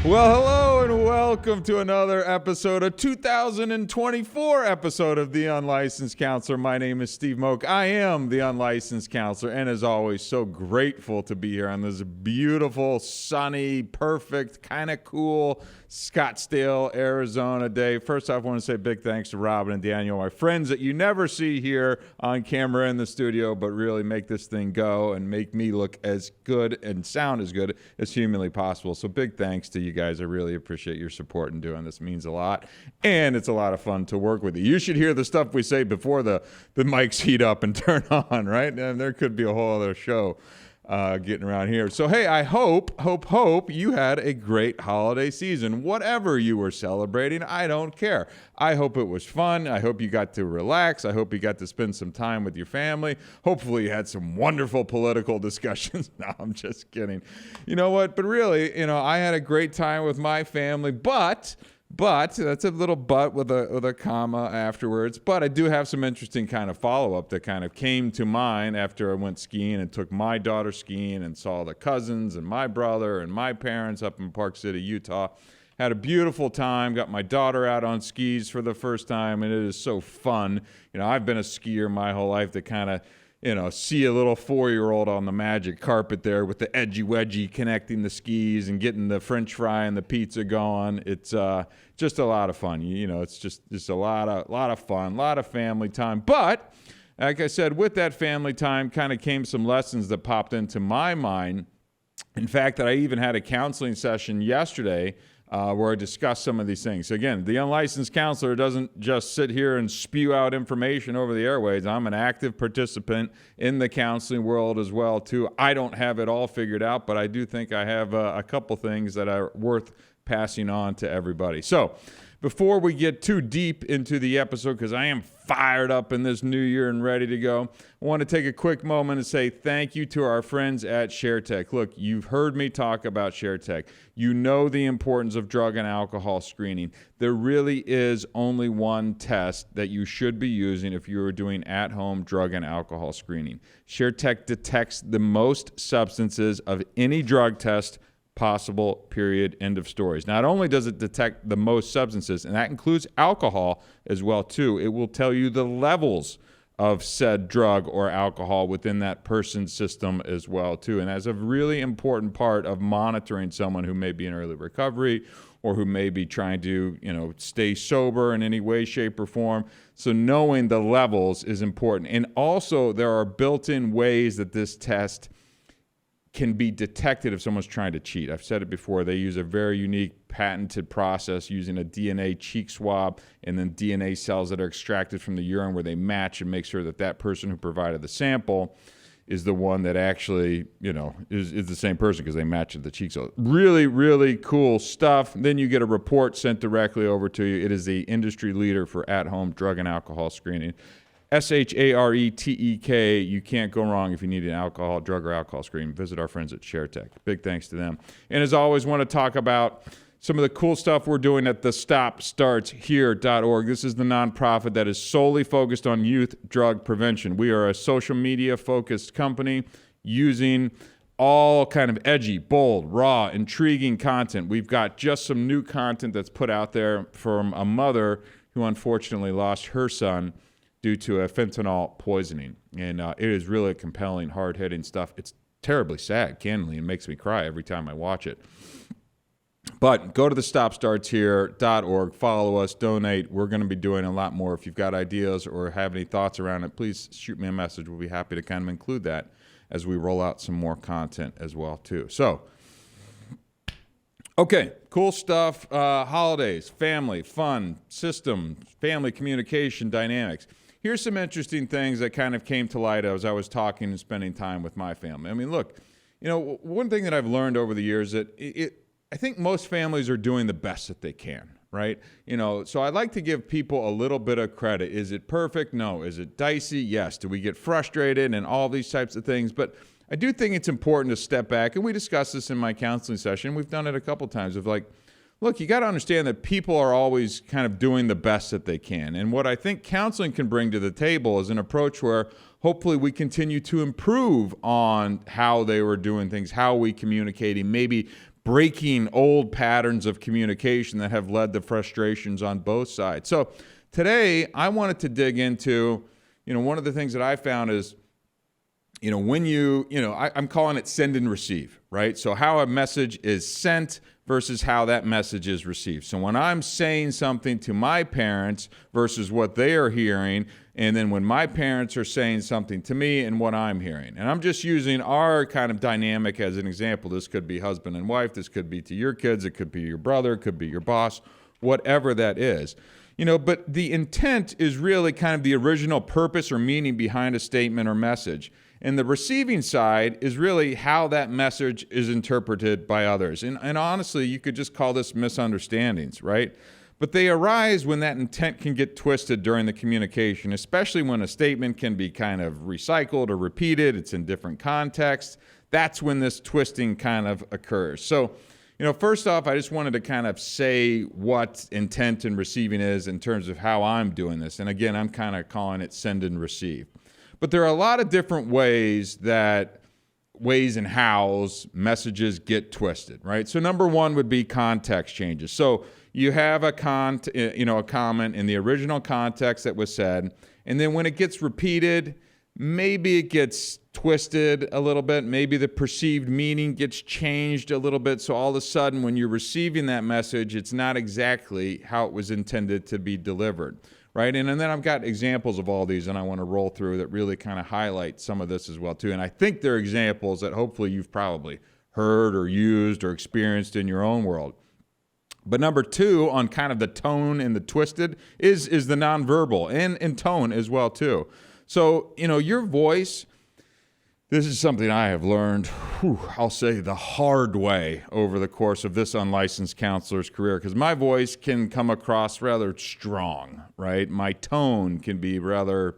Well, hello and welcome to another episode, a 2024 episode of The Unlicensed Counselor. My name is Steve Moak. I am The Unlicensed Counselor, and as always, so grateful to be here on this beautiful, sunny, perfect, kind of cool Scottsdale, Arizona day. First off, I want to say big thanks to Robin and Daniel, my friends that you never see here on camera in the studio, but really make this thing go and make me look as good and sound as good as humanly possible. So big thanks to you guys. I really appreciate your support in doing this. It means a lot, and it's a lot of fun to work with you. You should hear the stuff we say before the mics heat up and turn on, right? And there could be a whole other show getting around here. So, hey, I hope you had a great holiday season. Whatever you were celebrating, I don't care. I hope it was fun. I hope you got to relax. I hope you got to spend some time with your family. Hopefully you had some wonderful political discussions. No, I'm just kidding. You know what? But really, I had a great time with my family, but that's a little but with a comma afterwards. But I do have some interesting kind of follow-up that kind of came to mind after I went skiing and took my daughter skiing and saw the cousins and my brother and my parents up in Park City, Utah. Had a beautiful time, got my daughter out on skis for the first time, and it is so fun. I've been a skier my whole life to kind of see a little 4-year-old on the magic carpet there with the edgy wedgie connecting the skis and getting the French fry and the pizza going. It's just a lot of fun. It's just a lot of fun, a lot of family time. But like I said, with that family time kind of came some lessons that popped into my mind. In fact, I even had a counseling session yesterday where I discussed some of these things. So again, the unlicensed counselor doesn't just sit here and spew out information over the airways. I'm an active participant in the counseling world as well, too. I don't have it all figured out, but I do think I have a couple things that are worth passing on to everybody. So before we get too deep into the episode, because I am fired up in this new year and ready to go, I want to take a quick moment and say thank you to our friends at ShareTech. Look, you've heard me talk about ShareTech. You know the importance of drug and alcohol screening. There really is only one test that you should be using if you are doing at-home drug and alcohol screening. ShareTech detects the most substances of any drug test possible, period, end of stories. Not only does it detect the most substances, and that includes alcohol as well too, it will tell you the levels of said drug or alcohol within that person's system as well too. And that's a really important part of monitoring someone who may be in early recovery or who may be trying to, stay sober in any way, shape, or form. So knowing the levels is important. And also there are built-in ways that this test can be detected if someone's trying to cheat. I've said it before. They use a very unique patented process using a DNA cheek swab and then DNA cells that are extracted from the urine where they match and make sure that person who provided the sample is the one that actually, is the same person because they match the cheek cells. Really, really cool stuff. Then you get a report sent directly over to you. It is the industry leader for at-home drug and alcohol screening. ShareTek. You can't go wrong if you need an drug or alcohol screen. Visit our friends at ShareTech. Big thanks to them. And as always, want to talk about some of the cool stuff we're doing at the StopStartsHere.org. This is the nonprofit that is solely focused on youth drug prevention. We are a social media focused company using all kind of edgy, bold, raw, intriguing content. We've got just some new content that's put out there from a mother who unfortunately lost her son due to a fentanyl poisoning. And it is really compelling, hard-hitting stuff. It's terribly sad, candidly. It makes me cry every time I watch it. But go to the StopStartsHere.org, follow us, donate. We're going to be doing a lot more. If you've got ideas or have any thoughts around it, please shoot me a message. We'll be happy to kind of include that as we roll out some more content as well, too. So, okay, cool stuff. Holidays, family, fun, system, family communication dynamics. Here's some interesting things that kind of came to light as I was talking and spending time with my family. I mean, look, one thing that I've learned over the years that I think most families are doing the best that they can, right? So I'd like to give people a little bit of credit. Is it perfect? No. Is it dicey? Yes. Do we get frustrated and all these types of things? But I do think it's important to step back, and we discussed this in my counseling session. We've done it a couple times of like, look, you got to understand that people are always kind of doing the best that they can. And what I think counseling can bring to the table is an approach where hopefully we continue to improve on how they were doing things, how we communicating, maybe breaking old patterns of communication that have led to frustrations on both sides. So today I wanted to dig into, one of the things that I found is, when I'm calling it send and receive, right? So how a message is sent versus how that message is received. So when I'm saying something to my parents versus what they are hearing, and then when my parents are saying something to me and what I'm hearing. And I'm just using our kind of dynamic as an example. This could be husband and wife. This could be to your kids. It could be your brother. It could be your boss, whatever that is. But the intent is really kind of the original purpose or meaning behind a statement or message. And the receiving side is really how that message is interpreted by others. And honestly, you could just call this misunderstandings, right? But they arise when that intent can get twisted during the communication, especially when a statement can be kind of recycled or repeated. It's in different contexts. That's when this twisting kind of occurs. So, first off, I just wanted to kind of say what intent and receiving is in terms of how I'm doing this. And again, I'm kind of calling it send and receive. But there are a lot of different ways and hows messages get twisted, right? So number one would be context changes. So you have a comment in the original context that was said, and then when it gets repeated, maybe it gets twisted a little bit. Maybe the perceived meaning gets changed a little bit. So all of a sudden, when you're receiving that message, it's not exactly how it was intended to be delivered, right? And then I've got examples of all these, and I want to roll through that really kind of highlight some of this as well, too. And I think they're examples that hopefully you've probably heard or used or experienced in your own world. But number two, on kind of the tone and the twisted, is the nonverbal and tone as well, too. So, your voice, this is something I have learned, I'll say the hard way over the course of this unlicensed counselor's career, because my voice can come across rather strong, right? My tone can be rather,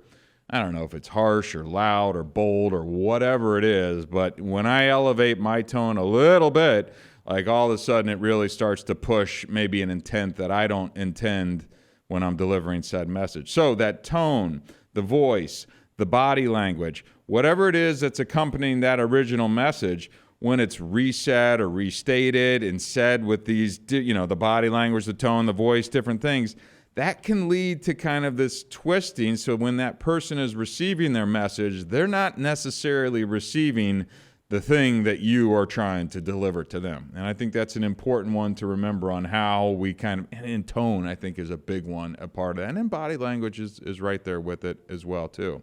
I don't know if it's harsh or loud or bold or whatever it is, but when I elevate my tone a little bit, like all of a sudden it really starts to push maybe an intent that I don't intend when I'm delivering said message. So that tone, the voice, the body language, whatever it is that's accompanying that original message, when it's reset or restated and said with these, the body language, the tone, the voice, different things, that can lead to kind of this twisting. So when that person is receiving their message, they're not necessarily receiving the thing that you are trying to deliver to them. And I think that's an important one to remember on how we kind of, and tone, I think, is a big one, a part of that. And then body language is right there with it as well, too.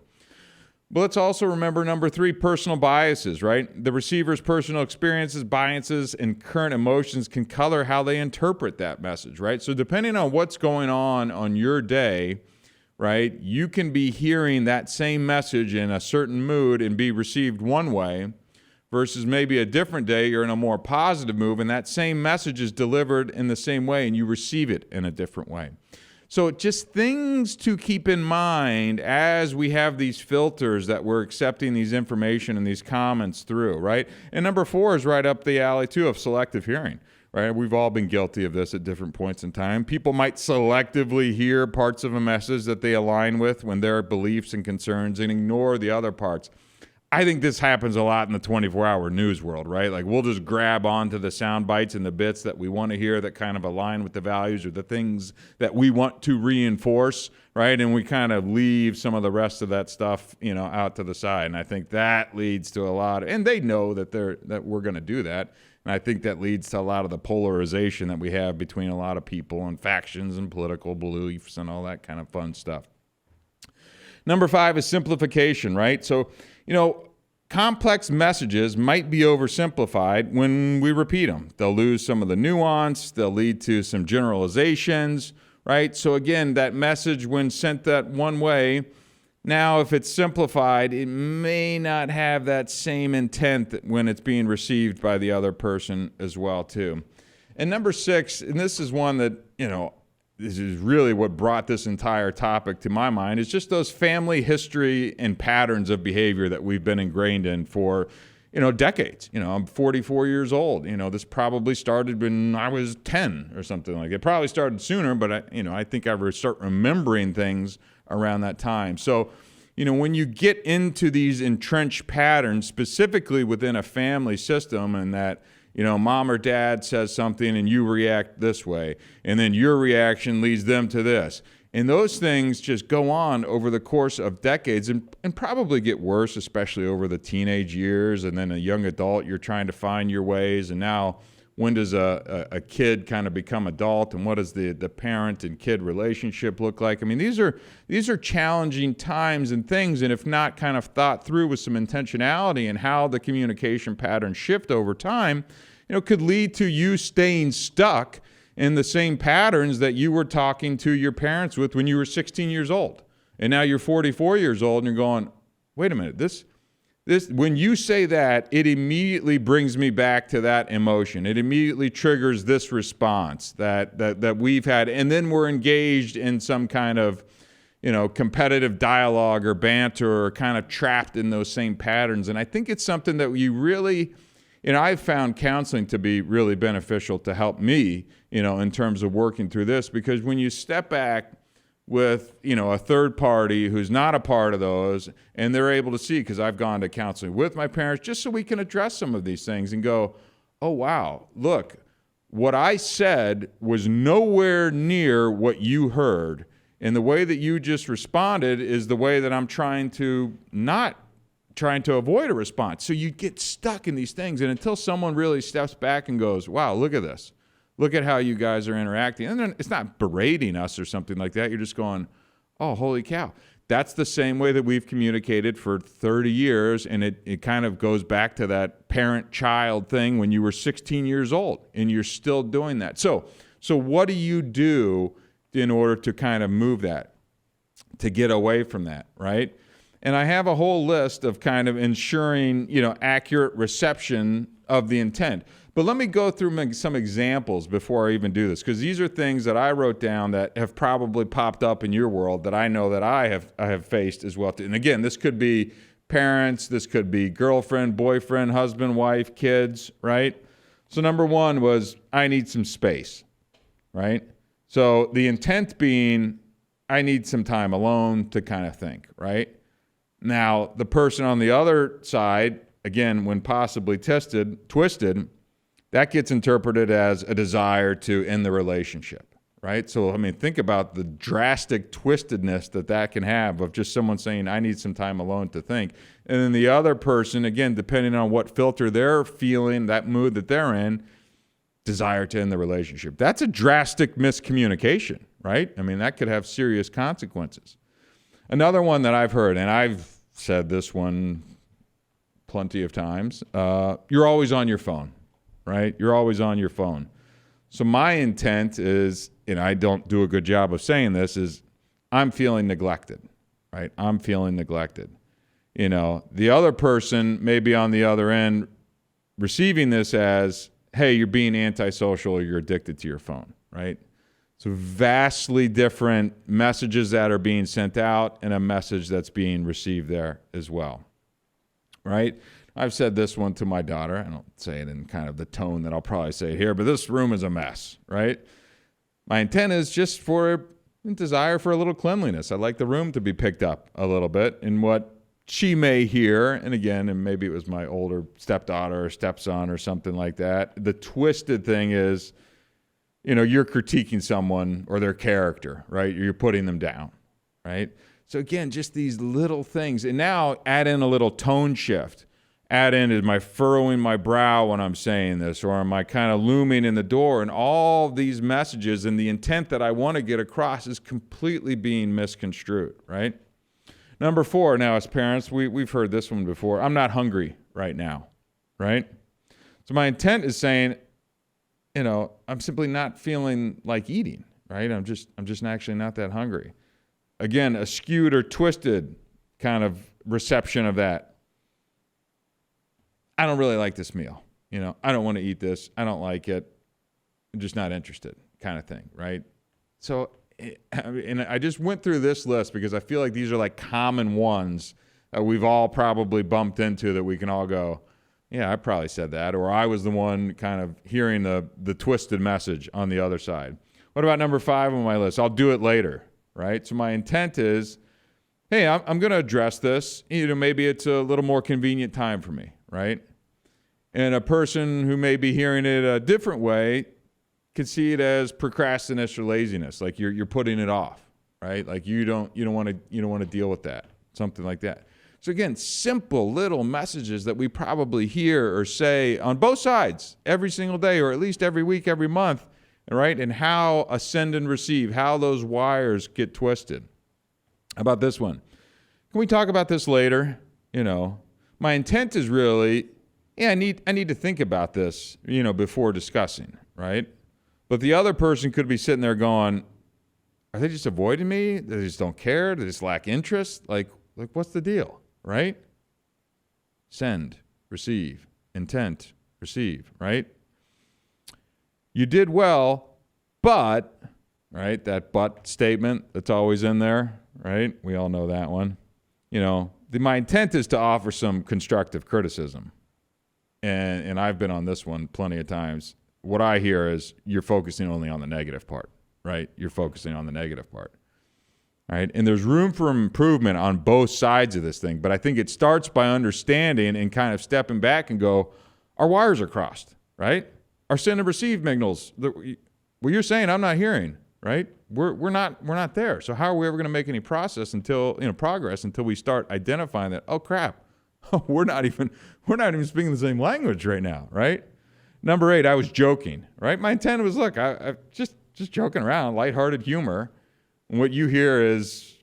But let's also remember number three, personal biases, right? The receiver's personal experiences, biases, and current emotions can color how they interpret that message, right? So depending on what's going on your day, right, you can be hearing that same message in a certain mood and be received one way, versus maybe a different day you're in a more positive mood and that same message is delivered in the same way and you receive it in a different way. So just things to keep in mind as we have these filters that we're accepting these information and these comments through, right? And number four is right up the alley too of selective hearing, right? We've all been guilty of this at different points in time. People might selectively hear parts of a message that they align with when their beliefs and concerns and ignore the other parts. I think this happens a lot in the 24-hour news world, right? Like we'll just grab onto the sound bites and the bits that we want to hear that kind of align with the values or the things that we want to reinforce, right? And we kind of leave some of the rest of that stuff, out to the side. And I think that leads to a lot of, and they know that we're going to do that. And I think that leads to a lot of the polarization that we have between a lot of people and factions and political beliefs and all that kind of fun stuff. Number five is simplification, right? So, complex messages might be oversimplified when we repeat them. They'll lose some of the nuance. They'll lead to some generalizations, right? So again, that message when sent that one way, now if it's simplified, it may not have that same intent when it's being received by the other person as well, too. And number six, and this is one that, this is really what brought this entire topic to my mind, is just those family history and patterns of behavior that we've been ingrained in for, decades. I'm 44 years old. This probably started when I was 10 or something like that. It probably started sooner, but I think I start remembering things around that time. So, when you get into these entrenched patterns, specifically within a family system, and that, mom or dad says something and you react this way, and then your reaction leads them to this. And those things just go on over the course of decades and probably get worse, especially over the teenage years. And then a young adult, you're trying to find your ways. And now when does a kid kind of become adult, and what does the parent and kid relationship look like? I mean, these are challenging times and things, and if not kind of thought through with some intentionality and how the communication patterns shift over time, could lead to you staying stuck in the same patterns that you were talking to your parents with when you were 16 years old. And now you're 44 years old and you're going, wait a minute, this when you say that, it immediately brings me back to that emotion. It immediately triggers this response that we've had. And then we're engaged in some kind of, competitive dialogue or banter, or kind of trapped in those same patterns. And I think it's something that you really, I've found counseling to be really beneficial to help me, in terms of working through this, because when you step back with, a third party who's not a part of those, and they're able to see, because I've gone to counseling with my parents just so we can address some of these things and go, oh, wow, look, what I said was nowhere near what you heard. And the way that you just responded is the way that I'm trying to avoid a response. So you get stuck in these things. And until someone really steps back and goes, wow, look at this. Look at how you guys are interacting. And then it's not berating us or something like that. You're just going, oh, holy cow. That's the same way that we've communicated for 30 years. And it kind of goes back to that parent-child thing when you were 16 years old and you're still doing that. So what do you do in order to kind of move that, to get away from that, right? And I have a whole list of kind of ensuring, accurate reception of the intent. But let me go through some examples before I even do this, because these are things that I wrote down that have probably popped up in your world that I know that I have faced as well. And again, this could be parents, this could be girlfriend, boyfriend, husband, wife, kids, right? So number one was, I need some space, right? So the intent being, I need some time alone to kind of think, right? Now, the person on the other side, again, when possibly twisted, that gets interpreted as a desire to end the relationship, right? So, think about the drastic twistedness that can have of just someone saying, I need some time alone to think. And then the other person, again, depending on what filter they're feeling, that mood that they're in, desire to end the relationship. That's a drastic miscommunication, right? That could have serious consequences. Another one that I've heard, and I've said this one plenty of times, you're always on your phone. Right? You're always on your phone. So my intent is, and I don't do a good job of saying this, is I'm feeling neglected, right? I'm feeling neglected. The other person may be on the other end receiving this as, hey, you're being antisocial or you're addicted to your phone, right? So vastly different messages that are being sent out and a message that's being received there as well, right? I've said this one to my daughter. I don't say it in kind of the tone that I'll probably say it here, but this room is a mess, right? My intent is just for a desire for a little cleanliness. I'd like the room to be picked up a little bit. And what she may hear, and maybe it was my older stepdaughter or stepson or something like that, the twisted thing is, you're critiquing someone or their character, right? You're putting them down, right? So again, just these little things. And now add in a little tone shift. Add in, am I furrowing my brow when I'm saying this, or am I kind of looming in the door? And all these messages and the intent that I want to get across is completely being misconstrued, right? Number 4, now as parents, we've heard this one before. I'm not hungry right now, right? So my intent is saying, I'm simply not feeling like eating, right? I'm just actually not that hungry. Again, a skewed or twisted kind of reception of that. I don't really like this meal. I don't want to eat this. I don't like it. I'm just not interested, kind of thing, right? So, and I just went through this list because I feel like these are like common ones that we've all probably bumped into that we can all go, yeah, I probably said that, or I was the one kind of hearing the twisted message on the other side. What about number 5 on my list? I'll do it later, right? So my intent is, hey, I'm going to address this. Maybe it's a little more convenient time for me, right? And a person who may be hearing it a different way could see it as procrastination or laziness, like you're putting it off, right? Like you don't want to deal with that, something like that. So again, simple little messages that we probably hear or say on both sides every single day, or at least every week, every month, right? And how a send and receive, how those wires get twisted. How about this one? Can we talk about this later? My intent is really, I need to think about this, before discussing, right? But the other person could be sitting there going, are they just avoiding me? They just don't care? They just lack interest? Like what's the deal, right? Send, receive, intent, receive, right? You did well, but, right, that but statement that's always in there, right? We all know that one. My intent is to offer some constructive criticism. And I've been on this one plenty of times. What I hear is you're focusing only on the negative part, right? You're focusing on the negative part, right? And there's room for improvement on both sides of this thing. But I think it starts by understanding and kind of stepping back and go, our wires are crossed, right? Our send and receive signals, what you're saying, I'm not hearing, right? We're not there. So how are we ever going to make any progress until we start identifying that, oh crap, we're not even speaking the same language right now, right? Number 8, I was joking, right? My intent was, look, I just joking around, lighthearted humor. And what you hear is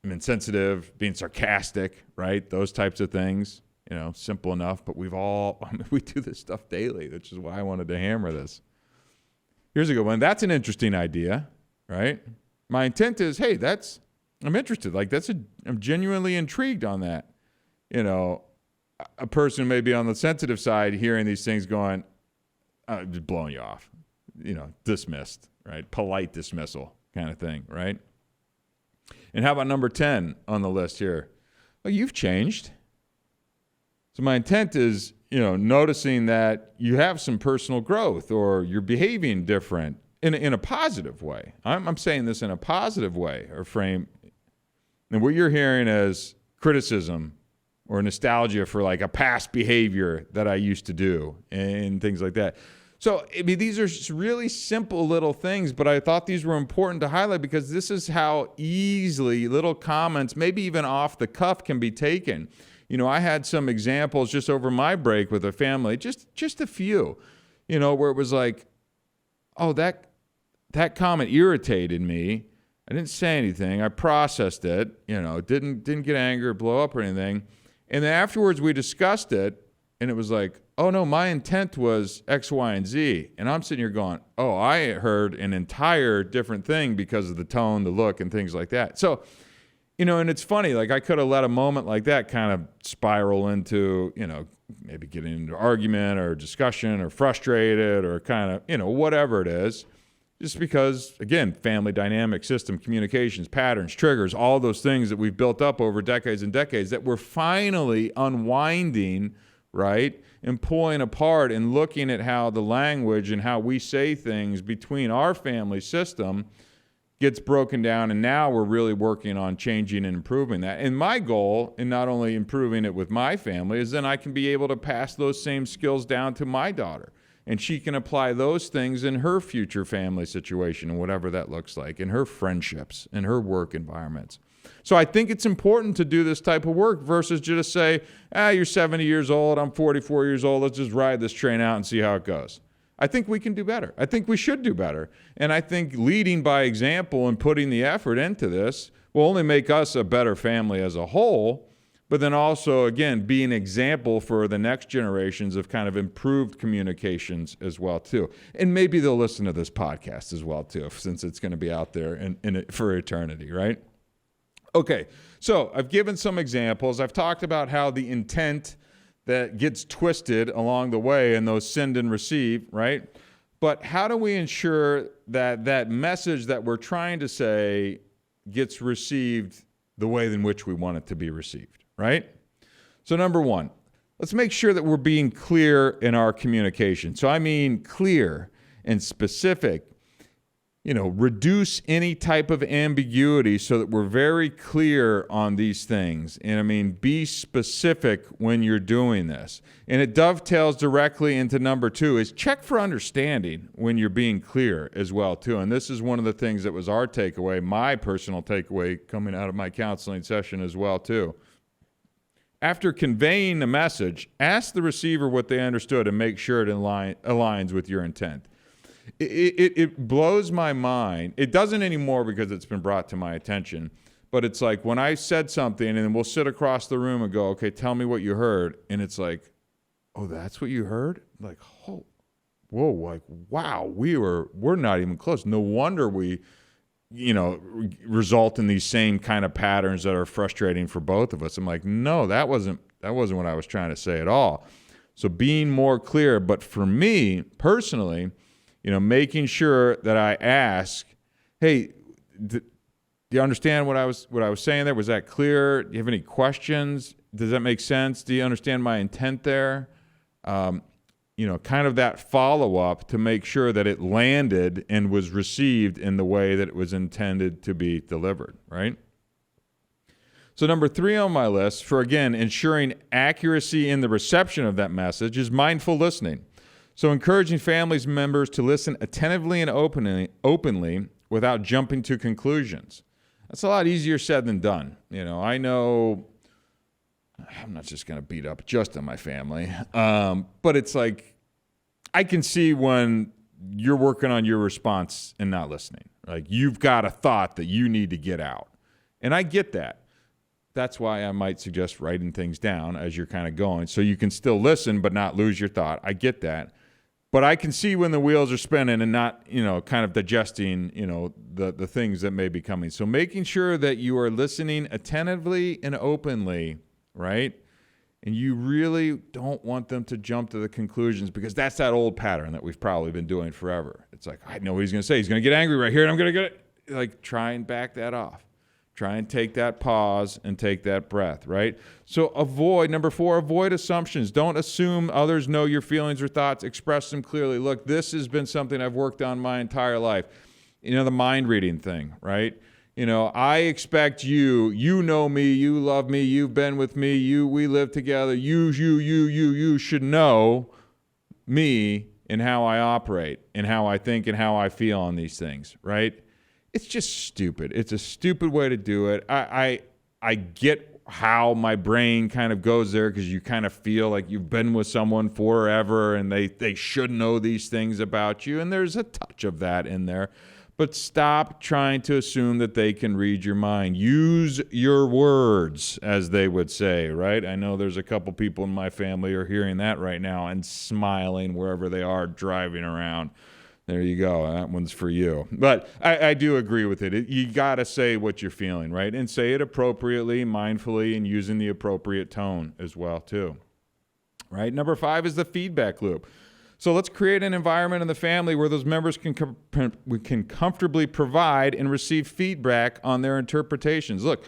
I'm insensitive, being sarcastic, right? Those types of things, simple enough. But we do this stuff daily, which is why I wanted to hammer this. Here's a good one. That's an interesting idea, right? My intent is, hey, I'm interested. I'm genuinely intrigued on that. A person may be on the sensitive side hearing these things going, just blowing you off, dismissed, right? Polite dismissal kind of thing, right? And how about number 10 on the list here? Well, you've changed. So my intent is, noticing that you have some personal growth or you're behaving different in a positive way. I'm saying this in a positive way or frame. And what you're hearing as criticism or nostalgia for like a past behavior that I used to do and things like that. So, these are really simple little things, but I thought these were important to highlight because this is how easily little comments, maybe even off the cuff, can be taken. I had some examples just over my break with a family, just a few, where it was like, oh, that comment irritated me. I didn't say anything. I processed it, didn't get angry or blow up or anything. And then afterwards we discussed it, and it was like, oh, no, my intent was X, Y, and Z. And I'm sitting here going, oh, I heard an entire different thing because of the tone, the look, and things like that. So, and it's funny, like I could have let a moment like that kind of spiral into, maybe getting into an argument or discussion or frustrated or kind of, whatever it is. Just because, again, family dynamic system, communications, patterns, triggers, all those things that we've built up over decades and decades that we're finally unwinding, right, and pulling apart and looking at how the language and how we say things between our family system gets broken down. And now we're really working on changing and improving that. And my goal in not only improving it with my family is then I can be able to pass those same skills down to my daughter. And she can apply those things in her future family situation and whatever that looks like, in her friendships, in her work environments. So I think it's important to do this type of work versus just say, you're 70 years old, I'm 44 years old, let's just ride this train out and see how it goes. I think we can do better. I think we should do better. And I think leading by example and putting the effort into this will only make us a better family as a whole, but then also, again, be an example for the next generations of kind of improved communications as well, too. And maybe they'll listen to this podcast as well, too, since it's going to be out there for eternity, right? Okay, so I've given some examples. I've talked about how the intent that gets twisted along the way and those send and receive, right? But how do we ensure that that message that we're trying to say gets received the way in which we want it to be received, right? So number one, let's make sure that we're being clear in our communication. So I mean clear and specific. reduce any type of ambiguity so that we're very clear on these things. And I mean, be specific when you're doing this. And it dovetails directly into number 2 is check for understanding when you're being clear as well, too. And this is one of the things that was our takeaway, my personal takeaway coming out of my counseling session as well, too. After conveying the message, ask the receiver what they understood and make sure it aligns with your intent. It blows my mind. It doesn't anymore because it's been brought to my attention. But it's like when I said something and then we'll sit across the room and go, okay, tell me what you heard. And it's like, oh, that's what you heard? Like, oh, whoa, like, wow, we're not even close. No wonder we, result in these same kind of patterns that are frustrating for both of us. I'm like, no, that wasn't what I was trying to say at all. So being more clear. But for me personally, making sure that I ask, hey, do you understand what I was saying there? Was that clear? Do you have any questions? Does that make sense? Do you understand my intent there? Kind of that follow-up to make sure that it landed and was received in the way that it was intended to be delivered, right? So number 3 on my list for, again, ensuring accuracy in the reception of that message is mindful listening. So encouraging family members to listen attentively and openly without jumping to conclusions. That's a lot easier said than done. I know I'm not just going to beat up just on my family, but it's like I can see when you're working on your response and not listening. Like you've got a thought that you need to get out. And I get that. That's why I might suggest writing things down as you're kind of going so you can still listen but not lose your thought. I get that. But I can see when the wheels are spinning and not, kind of digesting, the things that may be coming. So making sure that you are listening attentively and openly, right? And you really don't want them to jump to the conclusions because that's that old pattern that we've probably been doing forever. It's like, I know what he's going to say. He's going to get angry right here and I'm going to get it. Like, try and back that off. Try and take that pause and take that breath, right? So number 4, avoid assumptions. Don't assume others know your feelings or thoughts. Express them clearly. Look, this has been something I've worked on my entire life. The mind reading thing, right? I expect you know me, you love me, you've been with me, we live together. You should know me and how I operate and how I think and how I feel on these things, right? It's just stupid. It's a stupid way to do it. I get how my brain kind of goes there because you kind of feel like you've been with someone forever and they should know these things about you. And there's a touch of that in there. But stop trying to assume that they can read your mind. Use your words, as they would say, right? I know there's a couple people in my family who are hearing that right now and smiling wherever they are driving around. There you go. That one's for you. But I do agree with it. You got to say what you're feeling, right? And say it appropriately, mindfully, and using the appropriate tone as well, too. Right? Number 5 is the feedback loop. So let's create an environment in the family where those members can comfortably provide and receive feedback on their interpretations. Look,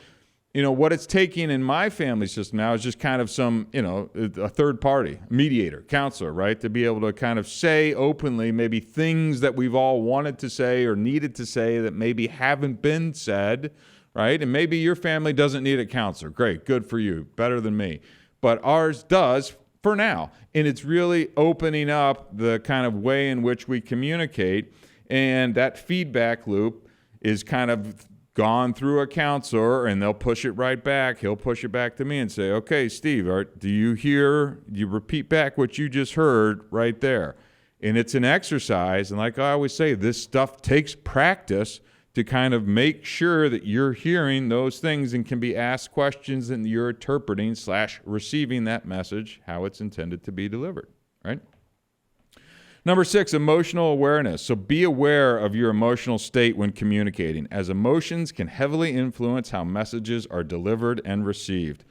what it's taking in my family system now is just kind of some, a third party, mediator, counselor, right? To be able to kind of say openly maybe things that we've all wanted to say or needed to say that maybe haven't been said, right? And maybe your family doesn't need a counselor. Great, good for you, better than me. But ours does for now. And it's really opening up the kind of way in which we communicate. And that feedback loop is kind of gone through a counselor, and they'll push it right back. He'll push it back to me and say, okay, Steve, do you repeat back what you just heard right there? And it's an exercise. And like I always say, this stuff takes practice to kind of make sure that you're hearing those things and can be asked questions and you're interpreting / receiving that message how it's intended to be delivered, right? Number 6, emotional awareness. So be aware of your emotional state when communicating, as emotions can heavily influence how messages are delivered and received.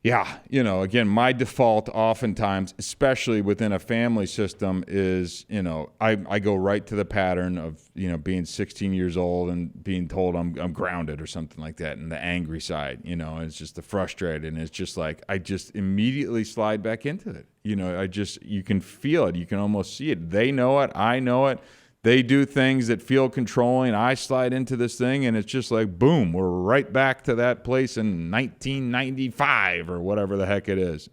Yeah, again, my default oftentimes, especially within a family system, is, I go right to the pattern of, being 16 years old and being told I'm grounded or something like that, and the angry side, it's just the frustrated, and it's just like, I just immediately slide back into it. You can feel it. You can almost see it. They know it. I know it. They do things that feel controlling. I slide into this thing, and it's just like, boom, we're right back to that place in 1995 or whatever the heck it is,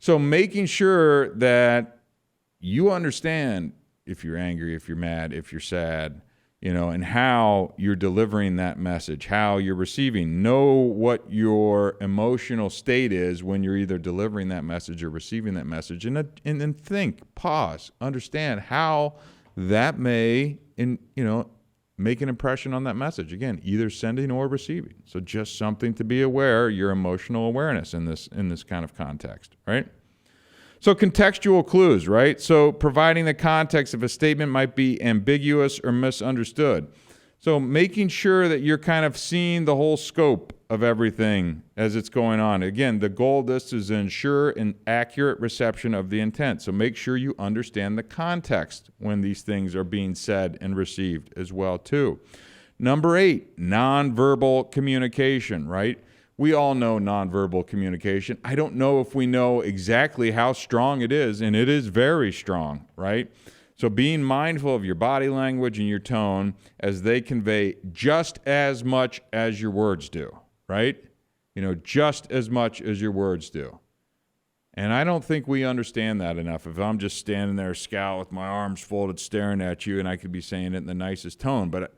So making sure that you understand if you're angry, if you're mad, if you're sad, and how you're delivering that message, how you're receiving. Know what your emotional state is when you're either delivering that message or receiving that message, and then think, pause, understand how that may, make an impression on that message. Again, either sending or receiving. So just something to be aware, your emotional awareness in this kind of context, right? So contextual clues, right? So providing the context if a statement might be ambiguous or misunderstood. So making sure that you're kind of seeing the whole scope of everything as it's going on. Again, the goal of this is to ensure an accurate reception of the intent. So make sure you understand the context when these things are being said and received as well too. Number 8, nonverbal communication, right? We all know nonverbal communication. I don't know if we know exactly how strong it is, and it is very strong, right? So being mindful of your body language and your tone as they convey just as much as your words do, right? Just as much as your words do. And I don't think we understand that enough. If I'm just standing there scowl with my arms folded staring at you, and I could be saying it in the nicest tone, but,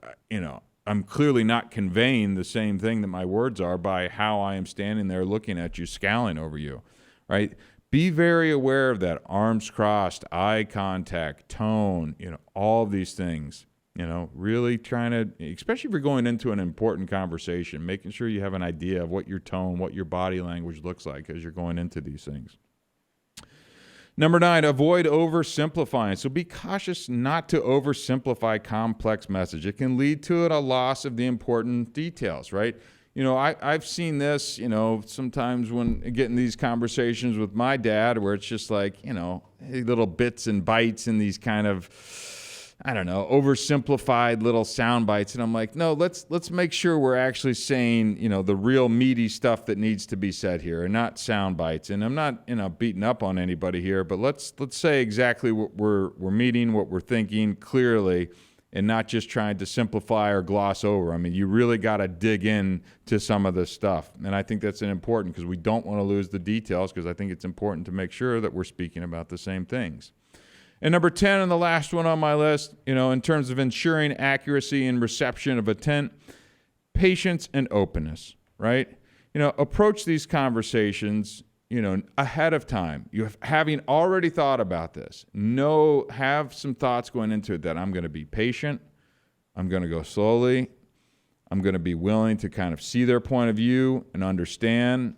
I'm clearly not conveying the same thing that my words are by how I am standing there looking at you, scowling over you, right? Be very aware of that. Arms crossed, eye contact, tone, all of these things, really trying to, especially if you're going into an important conversation, making sure you have an idea of what your tone, what your body language looks like as you're going into these things. Number 9, avoid oversimplifying. So be cautious not to oversimplify complex message. It can lead to a loss of the important details, right? I've seen this, sometimes when getting these conversations with my dad where it's just like, little bits and bites and these kind of, oversimplified little sound bites. And I'm like, no, let's make sure we're actually saying, the real meaty stuff that needs to be said here and not sound bites. And I'm not, beating up on anybody here, but let's say exactly what we're meaning, what we're thinking clearly, and not just trying to simplify or gloss over. I mean, you really got to dig in to some of this stuff. And I think that's important because we don't want to lose the details, because I think it's important to make sure that we're speaking about the same things. And number 10, and the last one on my list, in terms of ensuring accuracy and reception of intent, patience and openness, right? Approach these conversations, ahead of time. Having already thought about this, have some thoughts going into it that I'm going to be patient, I'm going to go slowly, I'm going to be willing to kind of see their point of view and understand,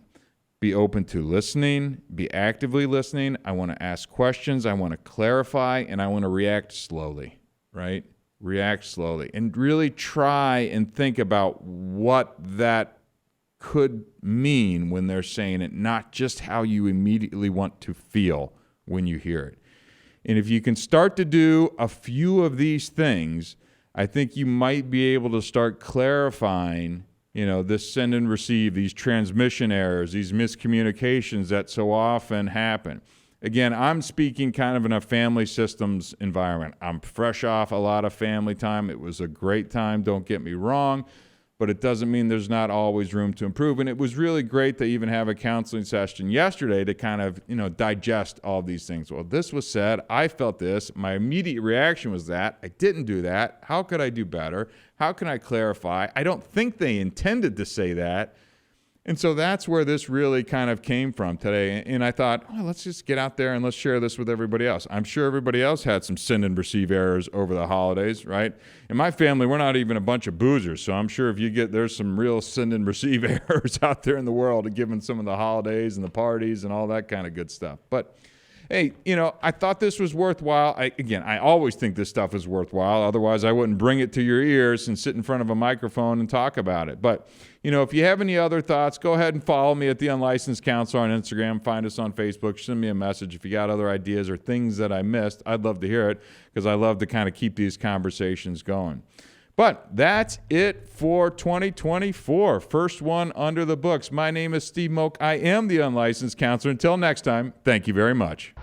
be open to listening, be actively listening. I want to ask questions, I want to clarify, and I want to react slowly, right? React slowly. And really try and think about what that could mean when they're saying it, not just how you immediately want to feel when you hear it. And if you can start to do a few of these things, I think you might be able to start clarifying this send and receive, these transmission errors, these miscommunications that so often happen. Again, I'm speaking kind of in a family systems environment. I'm fresh off a lot of family time. It was a great time, don't get me wrong, but it doesn't mean there's not always room to improve. And it was really great to even have a counseling session yesterday to kind of, digest all these things. Well, this was said, I felt this, my immediate reaction was that, I didn't do that, how could I do better? How can I clarify? I don't think they intended to say that. And so that's where this really kind of came from today. And I thought, let's just get out there and let's share this with everybody else. I'm sure everybody else had some send and receive errors over the holidays, right? In my family, we're not even a bunch of boozers. So I'm sure there's some real send and receive errors out there in the world, given some of the holidays and the parties and all that kind of good stuff. But hey, I thought this was worthwhile. I always think this stuff is worthwhile. Otherwise, I wouldn't bring it to your ears and sit in front of a microphone and talk about it. But, if you have any other thoughts, go ahead and follow me at The Unlicensed Counselor on Instagram. Find us on Facebook. Send me a message if you got other ideas or things that I missed. I'd love to hear it because I love to kind of keep these conversations going. But that's it for 2024. First one under the books. My name is Steve Moak. I am the Unlicensed Counselor. Until next time, thank you very much.